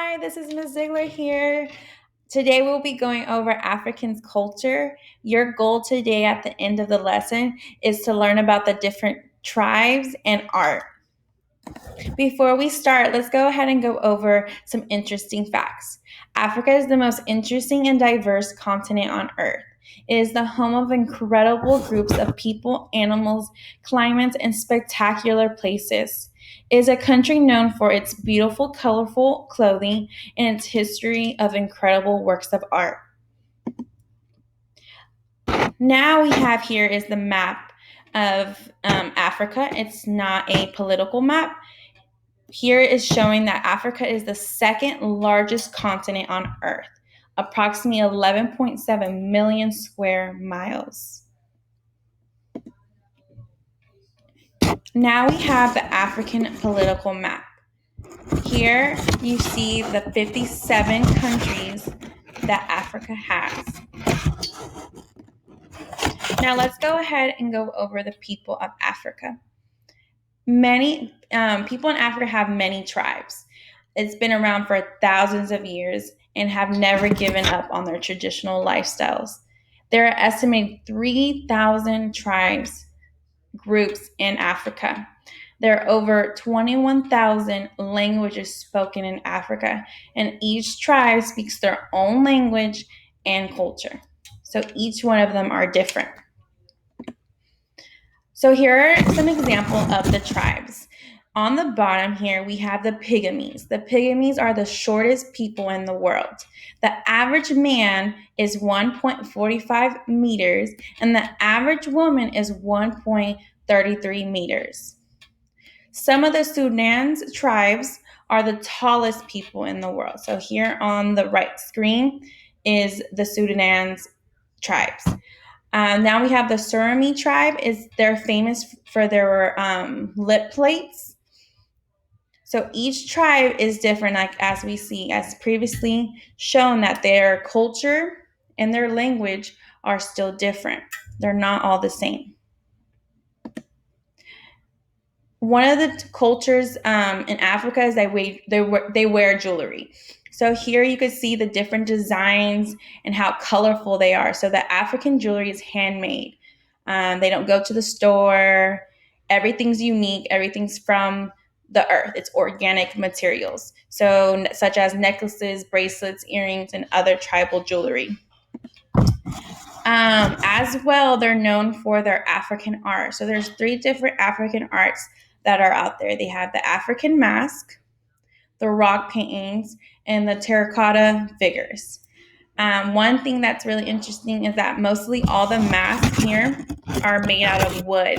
Hi, this is Ms. Ziegler here. Today we'll be going over African culture. Your goal today at the end of the lesson is to learn about the different tribes and art. Before we start, let's go ahead and go over some interesting facts. Africa is the most interesting and diverse continent on Earth. It is the home of incredible groups of people, animals, climates, and spectacular places. It is a country known for its beautiful, colorful clothing and its history of incredible works of art. Now we have here is the map of Africa. It's not a political map. Here is showing that Africa is the second largest continent on Earth, approximately 11.7 million square miles. Now we have the African political map. Here you see the 57 countries that Africa has. Now let's go ahead and go over the people of Africa. Many people in Africa have many tribes. It's been around for thousands of years and have never given up on their traditional lifestyles. There are estimated 3,000 tribes groups in Africa. There are over 21,000 languages spoken in Africa, and each tribe speaks their own language and culture. So each one of them are different. So here are some examples of the tribes. On the bottom here, we have the pygmies. The pygmies are the shortest people in the world. The average man is 1.45 meters, and the average woman is 1.33 meters. Some of the Sudan's tribes are the tallest people in the world. So here on the right screen is the Sudan's tribes. Now we have the Surami tribe. They're famous for their lip plates. So each tribe is different, like as we see, as previously shown, that their culture and their language are still different. They're not all the same. One of the cultures in Africa is they wear jewelry. So here you could see the different designs and how colorful they are. So the African jewelry is handmade. They don't go to the store. Everything's unique. Everything's from the earth. It's organic materials. So such as necklaces, bracelets, earrings, and other tribal jewelry. As well, they're known for their African art. So there's 3 different African arts that are out there. They have the African mask, the rock paintings, and the terracotta figures. One thing that's really interesting is that mostly all the masks here are made out of wood,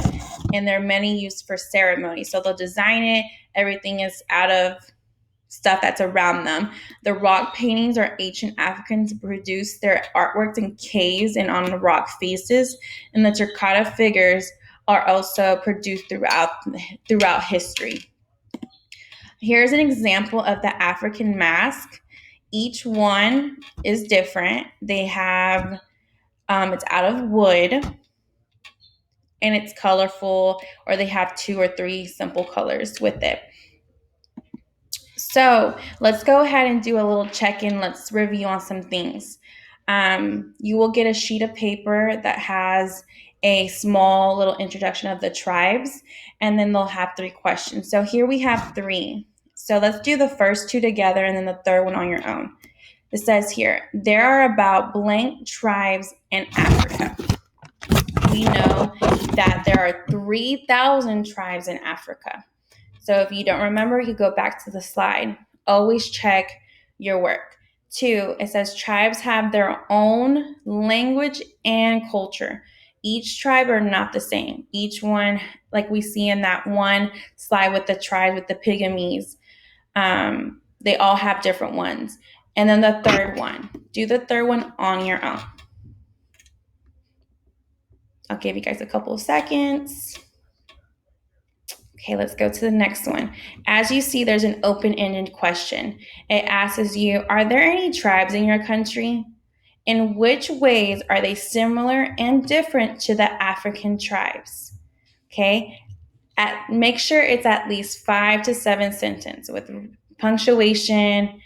and there are many used for ceremony. So they'll design it. Everything is out of stuff that's around them. The rock paintings are ancient Africans produced their artworks in caves and on the rock faces, and the terracotta figures are also produced throughout history. Here's an example of the African mask. Each one is different. They have it's out of wood and it's colorful, or they have 2 or 3 simple colors with it. So let's go ahead and do a little check-in. Let's review on some things. You will get a sheet of paper that has a small little introduction of the tribes, and then they'll have 3 questions. So here we have 3. So let's do the first 2 together and then the third one on your own. It says here, there are about blank tribes in Africa. We know that there are 3,000 tribes in Africa. So if you don't remember, you go back to the slide. Always check your work. 2, it says tribes have their own language and culture. Each tribe are not the same. Each one, like we see in that one slide with the tribe with the pygmies, they all have different ones. And then the third one, do the third one on your own. I'll give you guys a couple of seconds. Okay, let's go to the next one. As you see, there's an open-ended question. It asks you, are there any tribes in your country? In which ways are they similar and different to the African tribes? Okay, make sure it's at least 5 to 7 sentences with punctuation